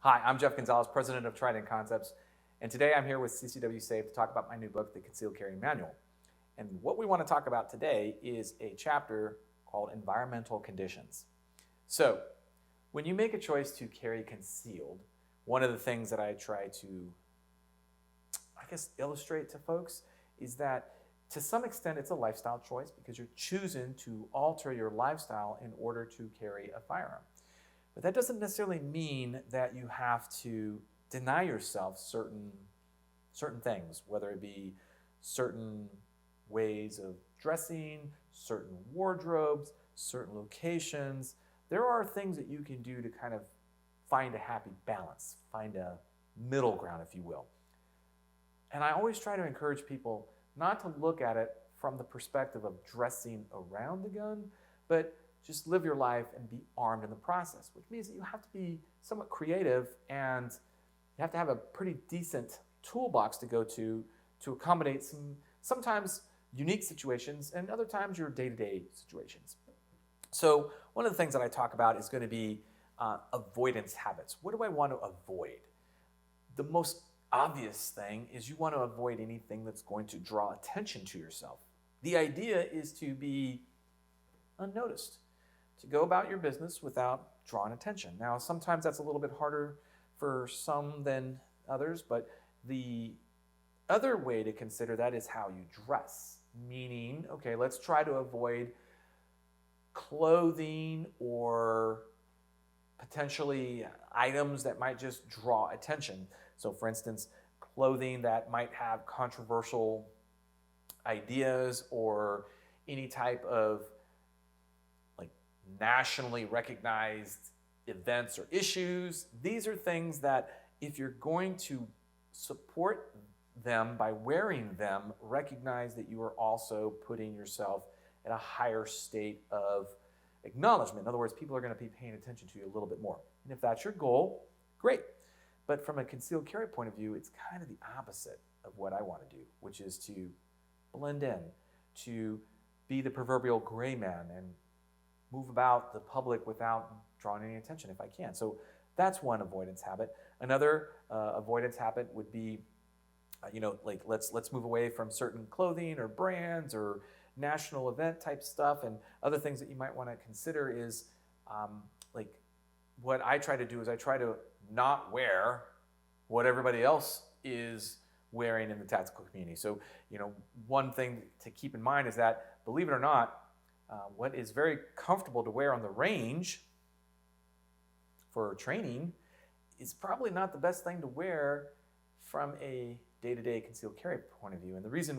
Hi, I'm Jeff Gonzales, president of Trident Concepts, and today I'm here with CCW Safe to talk about my new book, The Concealed Carry Manual. And what we want to talk about today is a chapter called Environmental Conditions. So, when you make a choice to carry concealed, one of the things that I try to, illustrate to folks is that to some extent it's a lifestyle choice because you're choosing to alter your lifestyle in order to carry a firearm. But that doesn't necessarily mean that you have to deny yourself certain things, whether it be certain ways of dressing, certain wardrobes, certain locations. There are things that you can do to kind of find a happy balance, find a middle ground, if you will. And I always try to encourage people not to look at it from the perspective of dressing around the gun, but just live your life and be armed in the process, which means that you have to be somewhat creative and you have to have a pretty decent toolbox to go to accommodate sometimes unique situations and other times your day-to-day situations. So one of the things that I talk about is going to be avoidance habits. What do I want to avoid? The most obvious thing is you want to avoid anything that's going to draw attention to yourself. The idea is to be unnoticed, to go about your business without drawing attention. Now, sometimes that's a little bit harder for some than others, but the other way to consider that is how you dress. Meaning, okay, let's try to avoid clothing or potentially items that might just draw attention. So for instance, clothing that might have controversial ideas or any type of nationally recognized events or issues. These are things that if you're going to support them by wearing them, recognize that you are also putting yourself at a higher state of acknowledgement. In other words, people are going to be paying attention to you a little bit more. And if that's your goal, great. But from a concealed carry point of view, it's kind of the opposite of what I want to do, which is to blend in, to be the proverbial gray man and move about the public without drawing any attention if I can. So that's one avoidance habit. Another avoidance habit would be, let's move away from certain clothing or brands or national event type stuff. And other things that you might want to consider is what I try to do is I try to not wear what everybody else is wearing in the tactical community. So, one thing to keep in mind is that, believe it or not, what is very comfortable to wear on the range for training is probably not the best thing to wear from a day-to-day concealed carry point of view. And the reason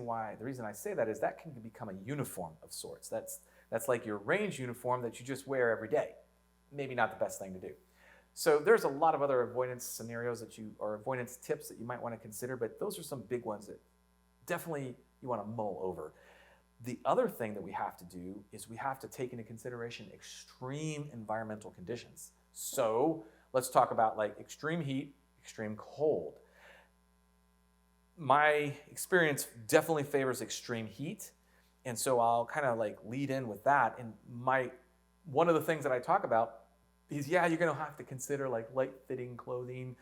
I say that is that can become a uniform of sorts. That's like your range uniform that you just wear every day. Maybe not the best thing to do. So there's a lot of other avoidance scenarios or avoidance tips that you might want to consider, but those are some big ones that definitely you want to mull over. The other thing that we have to do is we have to take into consideration extreme environmental conditions. So let's talk about extreme heat, extreme cold. My experience definitely favors extreme heat, and so I'll kind of lead in with that. And one of the things that I talk about is, you're going to have to consider light-fitting clothing,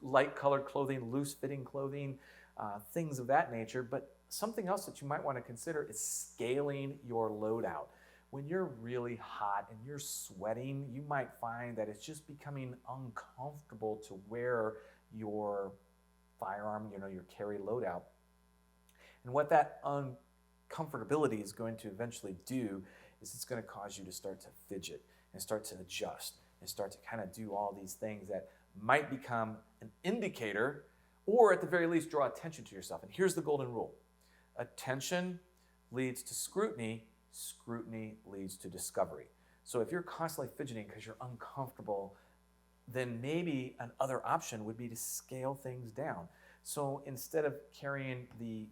light-colored clothing, loose-fitting clothing, things of that nature. But something else that you might want to consider is scaling your loadout. When you're really hot and you're sweating, you might find that it's just becoming uncomfortable to wear your firearm, your carry loadout. And what that uncomfortability is going to eventually do is it's going to cause you to start to fidget and start to adjust and start to kind of do all these things that might become an indicator or at the very least draw attention to yourself. And here's the golden rule. Attention leads to scrutiny. Scrutiny leads to discovery. So if you're constantly fidgeting because you're uncomfortable, then maybe another option would be to scale things down. So instead of carrying the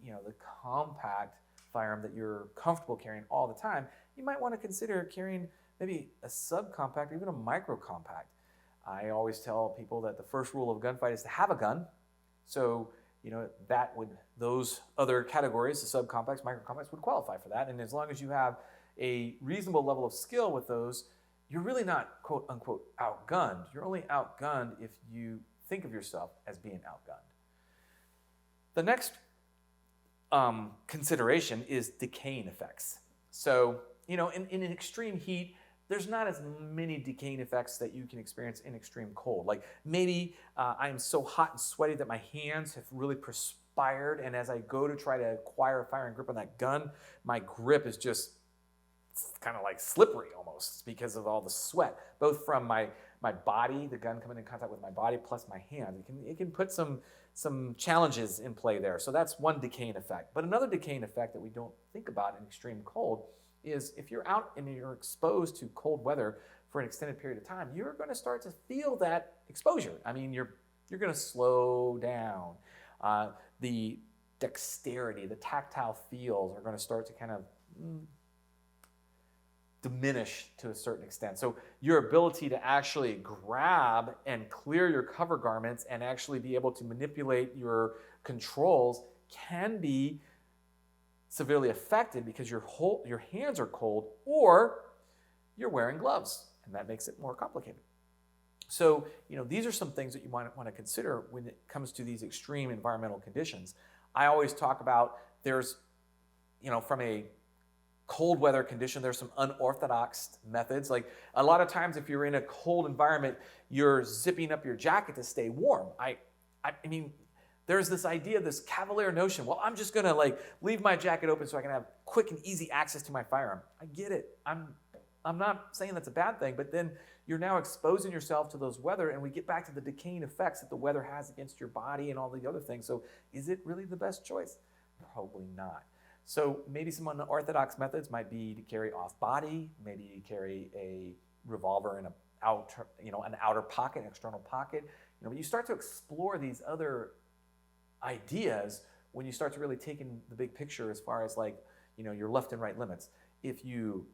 compact firearm that you're comfortable carrying all the time, you might want to consider carrying maybe a subcompact or even a micro-compact. I always tell people that the first rule of a gunfight is to have a gun. So those other categories, the subcompacts, microcompacts, would qualify for that. And as long as you have a reasonable level of skill with those, you're really not quote unquote outgunned. You're only outgunned if you think of yourself as being outgunned. The next consideration is decaying effects. So, in extreme heat, there's not as many decaying effects that you can experience in extreme cold. Like maybe I am so hot and sweaty that my hands have really perspired, and as I go to try to acquire a firing grip on that gun, my grip is just kind of like slippery almost because of all the sweat, both from my body, the gun coming in contact with my body, plus my hands. It can put some challenges in play there. So that's one decaying effect. But another decaying effect that we don't think about in extreme cold is if you're out and you're exposed to cold weather for an extended period of time, you're going to start to feel that exposure. I mean, you're going to slow down. The dexterity, the tactile feels are going to start to kind of diminish to a certain extent. So your ability to actually grab and clear your cover garments and actually be able to manipulate your controls can be severely affected because your hands are cold, or you're wearing gloves, and that makes it more complicated. So, these are some things that you might want to consider when it comes to these extreme environmental conditions. I always talk about there's, from a cold weather condition, there's some unorthodox methods. Like a lot of times if you're in a cold environment, you're zipping up your jacket to stay warm. I mean, there's this idea, this cavalier notion, well, I'm just gonna leave my jacket open so I can have quick and easy access to my firearm. I get it. I'm not saying that's a bad thing, but then you're now exposing yourself to those weather, and we get back to the decaying effects that the weather has against your body and all the other things. So is it really the best choice? Probably not. So maybe some unorthodox methods might be to carry off body, maybe you carry a revolver in an outer pocket, external pocket. But you start to explore these other ideas when you start to really take in the big picture as far as your left and right limits. If you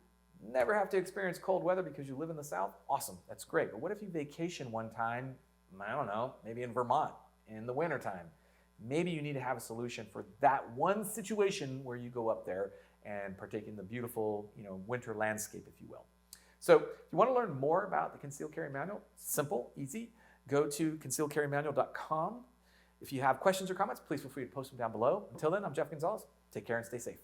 never have to experience cold weather because you live in the South, awesome, that's great. But what if you vacation one time, I don't know, maybe in Vermont in the wintertime? Maybe you need to have a solution for that one situation where you go up there and partake in the beautiful, winter landscape, if you will. So if you want to learn more about the Concealed Carry Manual, simple, easy, go to concealedcarrymanual.com. If you have questions or comments, please feel free to post them down below. Until then, I'm Jeff Gonzales. Take care and stay safe.